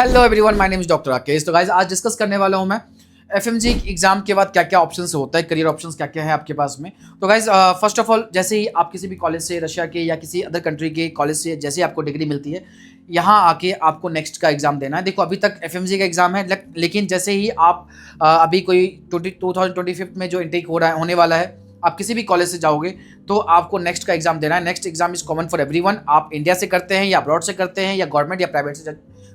Hello everyone, my name is doctor Rakesh. तो guys आज discuss करने वाला हूं मैं एफएमजी एग्जाम के बाद क्या क्या ऑप्शंस होता है, करियर ऑप्शंस क्या क्या है आपके पास में। तो गाइस फर्स्ट ऑफ ऑल, जैसे ही आप किसी भी कॉलेज से, रशिया के या किसी अदर कंट्री के कॉलेज से जैसे ही आपको डिग्री मिलती है, यहाँ आके आपको नेक्स्ट का एग्जाम देना है। देखो अभी तक एफएमजी का एग्जाम है, लेकिन जैसे ही आप अभी कोई 2025 में जो इंटेक होने वाला है, आप किसी भी कॉलेज से जाओगे तो आपको नेक्स्ट का एग्जाम देना है। Next exam is common for everyone. आप इंडिया से करते हैं या अब्रॉड से करते हैं या गवर्नमेंट या प्राइवेट से,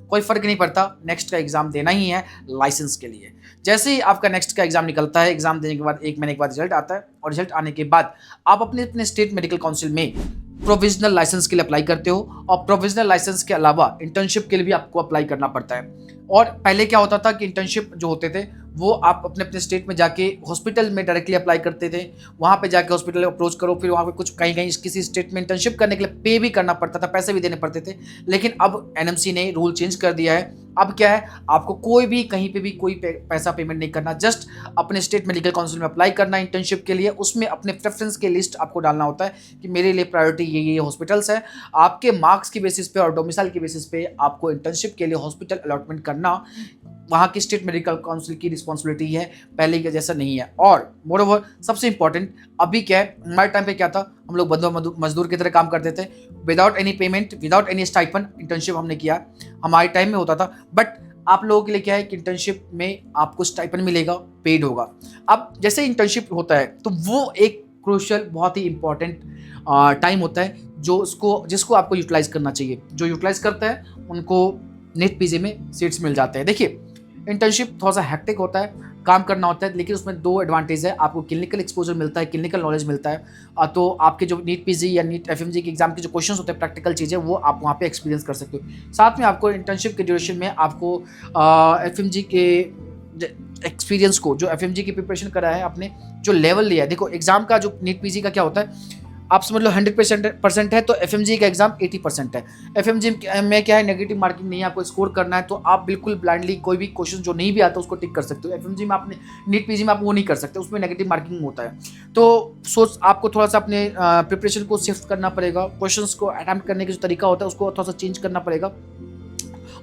कोई फर्क नहीं पड़ता, नेक्स्ट का एग्जाम देना ही है लाइसेंस के लिए। जैसे ही आपका नेक्स्ट का एग्जाम निकलता है, एग्जाम देने के बाद 1 महीने के बाद रिजल्ट आता है, और रिजल्ट आने के बाद आप अपने अपने स्टेट मेडिकल काउंसिल में प्रोविजनल लाइसेंस के लिए अप्लाई करते हो, और प्रोविजनल लाइसेंस के अलावा इंटर्नशिप के लिए भी आपको अप्लाई करना पड़ता है। और पहले क्या होता था कि इंटर्नशिप जो होते थे वो आप अपने अपने स्टेट में जाके हॉस्पिटल में डायरेक्टली अप्लाई करते थे, वहाँ पे जाके हॉस्पिटल अप्रोच करो, फिर वहाँ पे कुछ कहीं कहीं किसी स्टेट में इंटर्नशिप करने के लिए पे भी करना पड़ता था, पैसे भी देने पड़ते थे। लेकिन अब एनएमसी ने रूल चेंज कर दिया है। अब क्या है, आपको कोई भी कहीं पे भी कोई पैसा पेमेंट नहीं करना, जस्ट अपने स्टेट मेडिकल काउंसिल में अप्लाई करना इंटर्नशिप के लिए। उसमें अपने प्रेफरेंस के लिस्ट आपको डालना होता है कि मेरे लिए प्रायोरिटी ये हॉस्पिटल्स है। आपके मार्क्स की बेसिस पे और डोमिसाइल की बेसिस पे आपको इंटर्नशिप के लिए हॉस्पिटल अलॉटमेंट करना वहाँ की स्टेट मेडिकल काउंसिल की रिस्पॉन्सिबिलिटी है, पहले के जैसा नहीं है। और मोरओवर सबसे इंपॉर्टेंट, अभी क्या है, हमारे टाइम पे क्या था, हम लोग बंधुआ मजदूर की तरह काम करते थे, without any payment, without any stipend internship हमने किया, हमारे टाइम में होता था। बट आप लोगों के लिए क्या है कि इंटर्नशिप में आपको स्टाइपन मिलेगा, पेड होगा। अब जैसे इंटर्नशिप होता है तो वो एक क्रूशियल, बहुत ही इंपॉर्टेंट टाइम होता है जिसको आपको यूटिलाइज करना चाहिए। जो यूटिलाइज करता है उनको नेट पीजी में सीट्स मिल जाते हैं। देखिए, इंटर्नशिप थोड़ा सा हैक्टिक होता है, काम करना होता है, लेकिन उसमें 2 एडवांटेज है। आपको क्लिनिकल एक्सपोजर मिलता है, क्लिनिकल नॉलेज मिलता है। तो आपके जो नीट पीजी या नीट एफएमजी के एग्जाम के जो क्वेश्चंस होते हैं, प्रैक्टिकल चीज़ें, वो आप वहाँ पे एक्सपीरियंस कर सकते हो। साथ में आपको इंटर्नशिप के ड्यूरेशन में आपको एफएमजी के एक्सपीरियंस को, जो एफएमजी की प्रिपरेशन करा है, आपने जो लेवल लिया है। देखो एग्जाम का जो नीट पीजी का क्या होता है, आप समझ लो 100% है, तो एफएमजी का एग्जाम 80% है। एफएमजी में क्या है, नेगेटिव मार्किंग नहीं है, आपको स्कोर करना है, तो आप बिल्कुल ब्लाइंडली कोई भी क्वेश्चन जो नहीं भी आता उसको टिक कर सकते हो। एफएमजी में आपने, नीट पीजी में आप वो नहीं कर सकते, उसमें नेगेटिव मार्किंग होता है। तो आपको थोड़ा सा अपने प्रिपरेशन को शिफ्ट करना पड़ेगा, क्वेश्चंस को अटेम्प्ट करने का जो तरीका होता है उसको थोड़ा सा चेंज करना पड़ेगा,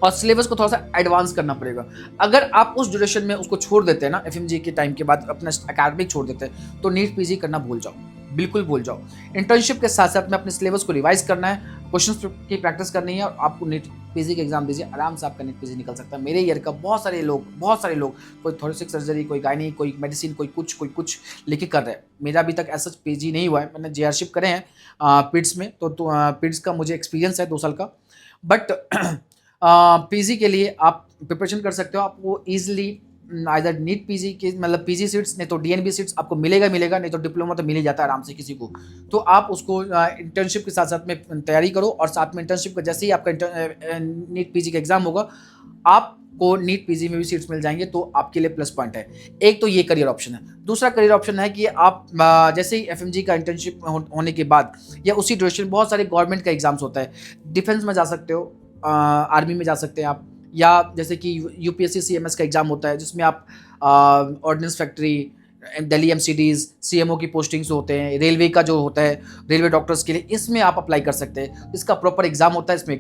और सिलेबस को थोड़ा सा एडवांस करना पड़ेगा। अगर आप उस ड्यूरेशन में उसको छोड़ देते हैं ना, एफएमजी के टाइम के बाद अपना एकेडमिक छोड़ देते हैं, तो नीट पीजी करना भूल जाओ, बिल्कुल भूल जाओ। इंटर्नशिप के साथ साथ में अपने सिलेबस को रिवाइज करना है, क्वेश्चंस की प्रैक्टिस करनी है, और आपको नीट पीजी का एग्जाम दीजिए, आराम से आपका नीट पीजी निकल सकता है। मेरे ईयर का बहुत सारे लोग, कोई थोरेसिक सर्जरी, कोई गायनी, कोई मेडिसिन, कोई कुछ लेके कर रहे हैं। मेरा अभी तक ऐसा पीजी नहीं हुआ है, मैंने जेआरशिप करे हैं पिट्स में, तो पिट्स का मुझे एक्सपीरियंस है 2 साल का। बट पीजी के लिए आप प्रिपरेशन कर सकते हो, आपको ईजिली आइदर नीट पीजी के, मतलब पीजी सीट्स, नहीं तो डीएनबी सीट्स आपको मिलेगा, नहीं तो डिप्लोमा तो मिल ही जाता है आराम से किसी को। तो आप उसको इंटर्नशिप के साथ साथ में तैयारी करो, और साथ में इंटर्नशिप का जैसे ही आपका नीट पीजी का एग्जाम होगा, आपको नीट पीजी में भी सीट्स मिल जाएंगे, तो आपके लिए प्लस पॉइंट है। एक तो ये करियर ऑप्शन है। दूसरा करियर ऑप्शन है कि आप जैसे ही एफएमजी का इंटर्नशिप होने के बाद या उसी ड्यूरेशन बहुत सारे गवर्नमेंट का एग्जाम्स होता है, डिफेंस में जा सकते हो, आर्मी में जा सकते हैं आप, या जैसे कि यूपीएससी सीएमएस का एग्जाम होता है जिसमें आप ऑर्डिनेंस फैक्ट्री, दिल्ली एमसीडीज, सीएमओ की पोस्टिंग्स होते हैं, रेलवे का जो होता है, रेलवे डॉक्टर्स के लिए, इसमें आप अप्लाई कर सकते हैं। इसका प्रॉपर एग्जाम होता है, इसमें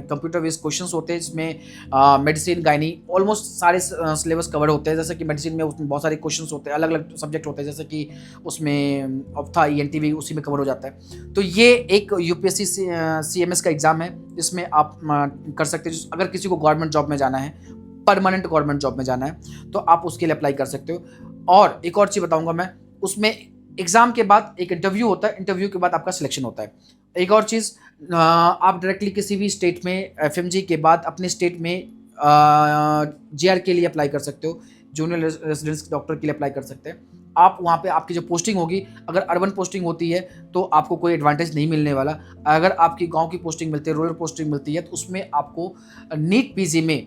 कंप्यूटर बेस्ड क्वेश्चंस होते हैं, इसमें मेडिसिन, गायनी, ऑलमोस्ट सारे सिलेबस कवर होते हैं। जैसे कि मेडिसिन में उसमें बहुत सारे क्वेश्चंस होते हैं, अलग अलग सब्जेक्ट होते हैं, जैसे कि उसमें ऑप्था, ईएनटी भी उसी में कवर हो जाता है। तो ये एक यूपीएससी सीएमएस का एग्जाम है, इसमें आप कर सकते हैं। अगर किसी को गवर्नमेंट जॉब में जाना है, परमानेंट गवर्नमेंट जॉब में जाना है, तो आप उसके लिए अप्लाई कर सकते हो। और एक और चीज़ बताऊंगा मैं, उसमें एग्जाम के बाद एक इंटरव्यू होता है, इंटरव्यू के बाद आपका सिलेक्शन होता है। एक और चीज़, आप डायरेक्टली किसी भी स्टेट में एफएमजी के बाद अपने स्टेट में जीआर के लिए अप्लाई कर सकते हो, जूनियर रेजिडेंस डॉक्टर के लिए अप्लाई कर सकते हैं। आप वहाँ पे आपकी जो पोस्टिंग होगी, अगर अर्बन पोस्टिंग होती है तो आपको कोई एडवांटेज नहीं मिलने वाला। अगर आपकी गाँव की पोस्टिंग मिलती है, रूरल पोस्टिंग मिलती है, तो उसमें आपको नीट पीजी में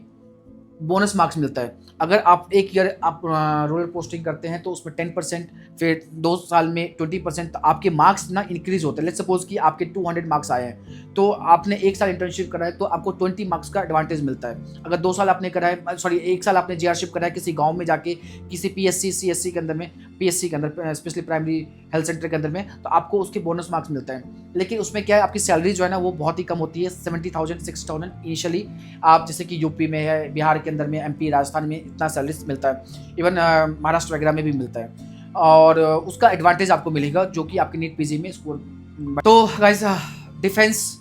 बोनस मार्क्स मिलता है। अगर आप 1 ईयर आप रूरल पोस्टिंग करते हैं तो उसमें 10%, फिर 2 साल में 20%, तो आपके मार्क्स ना इंक्रीज़ होते हैं। लेट्स सपोज़ कि आपके 200 मार्क्स आए हैं, तो आपने 1 साल इंटर्नशिप करा है तो आपको 20 मार्क्स का एडवांटेज मिलता है। अगर 2 साल आपने करा है, सॉरी 1 साल आपने जीआरशिप करा है किसी गाँव में जाके, किसी पीएससी, सीएससी के अंदर में, पीएससी के अंदर स्पेशली प्राइमरी हेल्थ सेंटर के अंदर में, तो आपको उसके बोनस मार्क्स मिलता है। लेकिन उसमें क्या है, आपकी सैलरी जो है ना वो बहुत ही कम होती है, 70,000 60,000 इनिशियली। आप जैसे कि यूपी में है, बिहार के अंदर में, एमपी, राजस्थान में इतना सैलरी मिलता है, इवन महाराष्ट्र वगैरह में भी मिलता है, और उसका एडवांटेज आपको मिलेगा जो कि आपके नीट पीजी में स्कोर। तो guys, defence,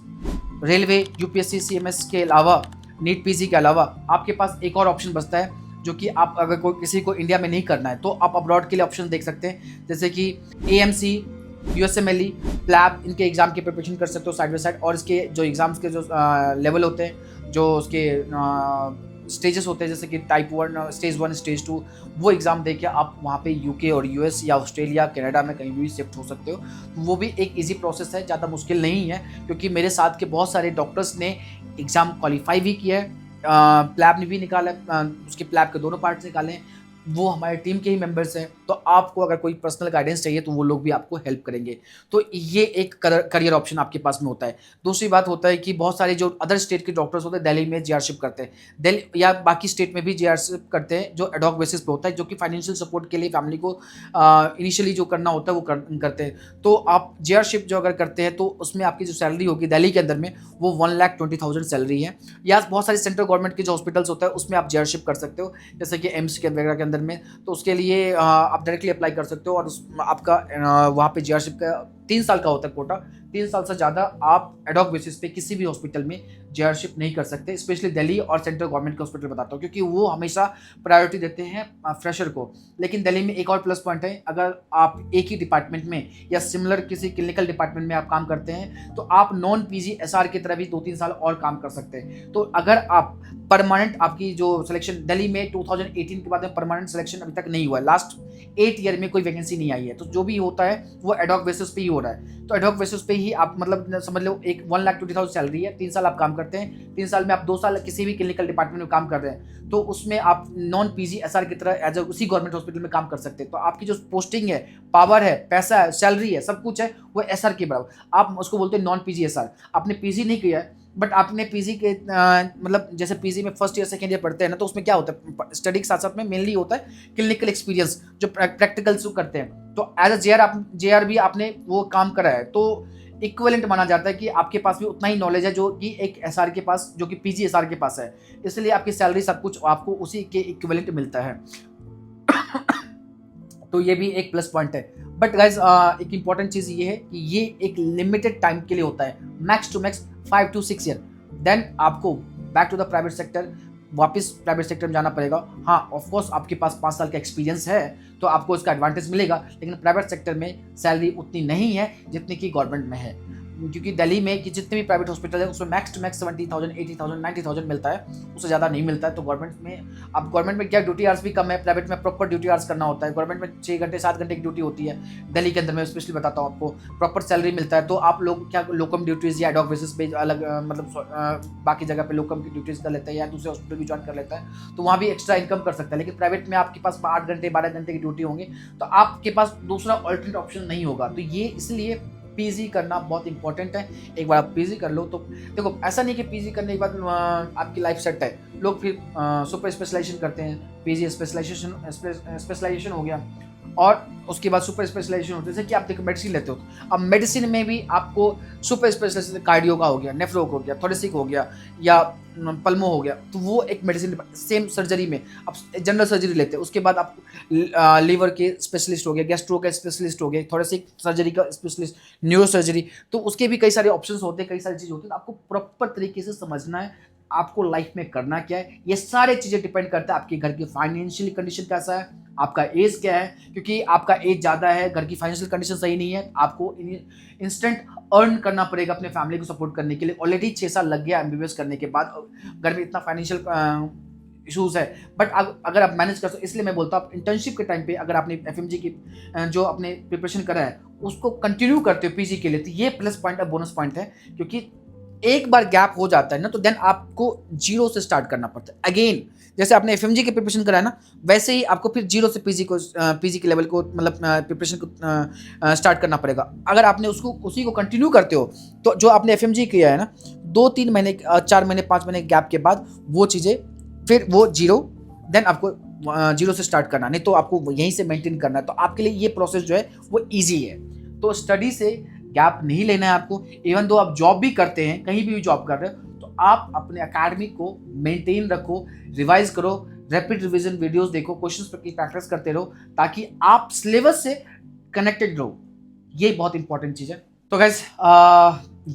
railway, UPSC, CMS के अलावा, नीट पीजी के अलावा आपके पास एक और ऑप्शन बचता है, जो कि आप अगर कोई किसी को इंडिया में नहीं करना है तो आप अब्रॉड के लिए ऑप्शन देख सकते हैं, जैसे कि एएमसी, यूएसएमएलई, प्लैब, इनके एग्जाम की प्रिपरेशन कर सकते हो साइड बाई साइड। और इसके जो एग्जाम्स के जो लेवल होते हैं, जो उसके स्टेजेस होते हैं, जैसे कि टाइप 1, स्टेज 1, स्टेज 2, वो एग्ज़ाम देके आप वहाँ पे यूके और यूएस या ऑस्ट्रेलिया, कनाडा में कहीं भी शिफ्ट हो सकते हो। वो भी एक इजी प्रोसेस है, ज़्यादा मुश्किल नहीं है, क्योंकि मेरे साथ के बहुत सारे डॉक्टर्स ने एग्ज़ाम क्वालिफाई भी किया है, प्लैब ने भी निकाला, उसके प्लैब के दोनों पार्ट्स निकाले हैं, वो हमारे टीम के ही मेंबर्स हैं। तो आपको अगर कोई पर्सनल गाइडेंस चाहिए तो वो लोग भी आपको हेल्प करेंगे। तो ये एक करियर ऑप्शन आपके पास में होता है। दूसरी बात होता है कि बहुत सारे जो अदर स्टेट के डॉक्टर्स होते हैं दिल्ली में जीआरशिप करते हैं, दिल्ली या बाकी स्टेट में भी जीआरशिप करते हैं, जो एडॉक बेसिस पे होता है, जो कि फाइनेंशियल सपोर्ट के लिए फैमिली को इनिशियली जो करना होता है वो करते हैं। तो आप जीआरशिप जो अगर करते हैं तो उसमें आपकी जो सैलरी होगी दिल्ली के अंदर में वो 1,20,000 सैलरी है। या बहुत सारे सेंट्रल गवर्नमेंट के जो हॉस्पिटल्स होता है उसमें आप जीआरशिप कर सकते हो, जैसे कि एम्स के वगैरह के अंदर में। तो उसके लिए आप डायरेक्टली अप्लाई कर सकते हो, और आपका वहाँ पे जीआरशिप का 3 साल का होता है कोटा। 3 साल से ज़्यादा आप एडॉक बेसिस पे किसी भी हॉस्पिटल में जीआरशिप नहीं कर सकते, स्पेशली दिल्ली और सेंट्रल गवर्नमेंट के हॉस्पिटल बताता हूँ, क्योंकि वो हमेशा प्रायोरिटी देते हैं फ्रेशर को। लेकिन दिल्ली में एक और प्लस पॉइंट है, अगर आप एक ही डिपार्टमेंट में या सिमिलर किसी क्लिनिकल डिपार्टमेंट में आप काम करते हैं तो आप नॉन पीजी एसआर की तरह भी 2-3 साल और काम कर सकते हैं। तो अगर आप परमानेंट, आपकी जो सिलेक्शन दिल्ली में 2018 के बाद में परमानेंट सिलेक्शन अभी तक नहीं हुआ है, लास्ट 8 ईयर में कोई वैकेंसी नहीं आई है, तो जो भी होता है वो एडॉक बेसिस पे ही हो रहा है। तो एडॉक बेसिस पे ही आप मतलब समझ लो एक 1,20,000 सैलरी है, 3 साल आप काम करते हैं, 3 साल में आप 2 साल किसी भी क्लिनिकल डिपार्टमेंट में काम कर रहे हैं, तो उसमें आप नॉन पीजी एसआर की तरह एज उसी गवर्नमेंट हॉस्पिटल में काम कर सकते हैं। तो आपकी जो पोस्टिंग है, पावर है, पैसा है, सैलरी है, सब कुछ है, वो एसआर के बराबर। आप उसको बोलते हैं नॉन पीजी एसआर। आपने पीजी नहीं किया है, बट आपने पीजी के मतलब जैसे पीजी में फर्स्ट ईयर सेकेंड ईयर पढ़ते हैं ना, तो उसमें क्या होता है, स्टडी के साथ साथ में मेनली होता है क्लिनिकल एक्सपीरियंस, जो प्रैक्टिकल्स करते हैं। तो एज अ जेआर भी आपने वो काम करा है, तो इक्विवेलेंट माना जाता है कि आपके पास भी उतना ही नॉलेज है जो कि एक एसआर के पास, जो कि पीजी एसआर के पास है, इसलिए आपकी सैलरी सब कुछ आपको उसी के इक्विवेलेंट मिलता है। तो ये भी एक प्लस पॉइंट है। बट गाइज, एक इंपॉर्टेंट चीज़ ये है कि ये एक लिमिटेड टाइम के लिए होता है, max to max 5 to 6 year. Then आपको back to the private sector, वापस प्राइवेट सेक्टर में जाना पड़ेगा। हाँ, ऑफकोर्स आपके पास 5 साल का एक्सपीरियंस है तो आपको इसका एडवांटेज मिलेगा, लेकिन प्राइवेट सेक्टर में सैलरी उतनी नहीं है जितनी कि गवर्नमेंट में है, क्योंकि दिल्ली में कि जितने भी प्राइवेट हॉस्पिटल है उसमें मैक्स टू मैक्स 70,000, 80,000, 90,000 मिलता है, उससे ज़्यादा नहीं मिलता है। तो गवर्नमेंट में, अब गवर्नमेंट में क्या ड्यूटी आवर्स भी कम है, प्राइवेट में प्रॉपर ड्यूटी आवर्स करना होता है। गवर्नमेंट में 6 घंटे 7 घंटे की ड्यूटी होती है, दिल्ली के अंदर में स्पेशली बताता हूँ आपको, प्रॉपर सैलरी मिलता है। तो आप लोग क्या लोकम ड्यूटीज़ या एडॉक बेसिस पे अलग मतलब बाकी जगह पे लोकम की ड्यूटीज़ कर लेते हैं या दूसरे हॉस्पिटल भी ज्वाइन कर लेता है, तो वहाँ भी एक्स्ट्रा इनकम कर सकता है। लेकिन प्राइवेट में आपके पास 8 घंटे 12 घंटे की ड्यूटी होंगी, तो आपके पास दूसरा ऑल्टरनेट ऑप्शन नहीं होगा। तो ये इसलिए पीजी करना बहुत इंपॉर्टेंट है। एक बार आप पीजी कर लो तो देखो, ऐसा नहीं कि पीजी करने के बाद आपकी लाइफ सेट है। लोग फिर सुपर स्पेशलाइजेशन करते हैं, पीजी स्पेशलाइजेशन हो गया, और उसके बाद सुपर स्पेशलाइजेशन होती है। जैसे कि आप देखो मेडिसिन लेते हो, अब मेडिसिन में भी आपको सुपर स्पेशलाइजेशन, कार्डियो का हो गया, नेफ्रो हो गया, थोरेसिक हो गया, या पल्मो हो गया, तो वो एक मेडिसिन। सेम सर्जरी में आप जनरल सर्जरी लेते हैं, उसके बाद आप लीवर के स्पेशलिस्ट हो गए, गैस्ट्रो के स्पेशलिस्ट हो गए, थोरेसिक सर्जरी का स्पेशलिस्ट, न्यूरो सर्जरी, तो उसके भी कई सारे ऑप्शंस होते हैं, कई सारी चीज़ होती है। तो आपको प्रॉपर तरीके से समझना है आपको लाइफ में करना क्या है। ये सारे चीज़ें डिपेंड करता है आपके घर की फाइनेंशियल कंडीशन कैसा है, आपका एज क्या है, क्योंकि आपका एज ज़्यादा है, घर की फाइनेंशियल कंडीशन सही नहीं है, आपको इंस्टेंट अर्न करना पड़ेगा अपने फैमिली को सपोर्ट करने के लिए। ऑलरेडी 6 साल लग गया एमबीबीएस करने के बाद, घर में इतना फाइनेंशियल इशूज़ है, बट अगर आप मैनेज कर सकते, इसलिए मैं बोलता हूँ आप इंटर्नशिप के टाइम पे अगर आपने एफएमजी की जो अपने प्रिपरेशन करा है उसको कंटिन्यू करते हो पीजी के लिए, तो ये प्लस पॉइंट है, बोनस पॉइंट है, क्योंकि एक बार गैप हो जाता है ना, तो देन आपको जीरो से स्टार्ट करना पड़ता है अगेन। जैसे आपने एफएमजी की प्रिपरेशन करा है ना, वैसे ही आपको फिर जीरो से पीजी के लेवल को मतलब प्रिपरेशन को स्टार्ट करना पड़ेगा। अगर आपने उसको उसी को कंटिन्यू करते हो, तो जो आपने एफएमजी किया है ना, 2-3 महीने 4 महीने 5 महीने गैप के बाद वो चीज़ें फिर वो जीरो, देन आपको जीरो से स्टार्ट करना, नहीं तो आपको यहीं से मेंटेन करना है। तो आपके लिए ये प्रोसेस जो है वो ईजी है। तो स्टडी से गैप नहीं लेना है आपको। इवन दो आप जॉब भी करते हैं, कहीं भी जॉब कर रहे हो, तो आप अपने एकेडमिक को मेंटेन रखो, रिवाइज करो, रैपिड रिवीजन वीडियोस देखो, क्वेश्चंस पर की प्रैक्टिस करते रहो, ताकि आप सिलेबस से कनेक्टेड रहो। ये बहुत इंपॉर्टेंट चीज़ है। तो गाइस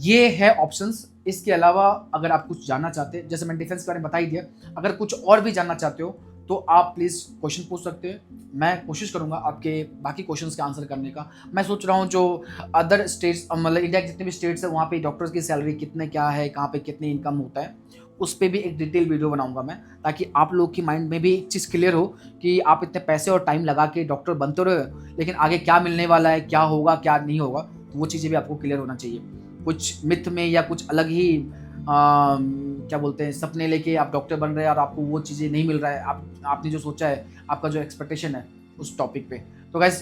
ये है ऑप्शंस। इसके अलावा अगर आप कुछ जानना चाहते हैं, जैसे मैंने डिफेंस के बारे में बता ही दिया, अगर कुछ और भी जानना चाहते हो तो आप प्लीज़ क्वेश्चन पूछ सकते हैं। मैं कोशिश करूंगा आपके बाकी क्वेश्चंस का आंसर करने का। मैं सोच रहा हूँ जो अदर स्टेट्स, मतलब इंडिया के जितने भी स्टेट्स है, वहाँ पे डॉक्टर्स की सैलरी कितने क्या है, कहाँ पे कितनी इनकम होता है, उस पर भी एक डिटेल वीडियो बनाऊंगा मैं, ताकि आप लोग की माइंड में भी एक चीज़ क्लियर हो कि आप इतने पैसे और टाइम लगा के डॉक्टर बनते रहे, लेकिन आगे क्या मिलने वाला है, क्या होगा क्या नहीं होगा, तो वो चीज़ें भी आपको क्लियर होना चाहिए। कुछ मिथ में या कुछ अलग ही क्या बोलते हैं, सपने लेके आप डॉक्टर बन रहे हैं और आपको वो चीज़ें नहीं मिल रहा है, आपने जो सोचा है, आपका जो एक्सपेक्टेशन है उस टॉपिक पे। तो guys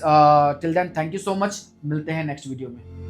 till then thank you so much, मिलते हैं नेक्स्ट वीडियो में।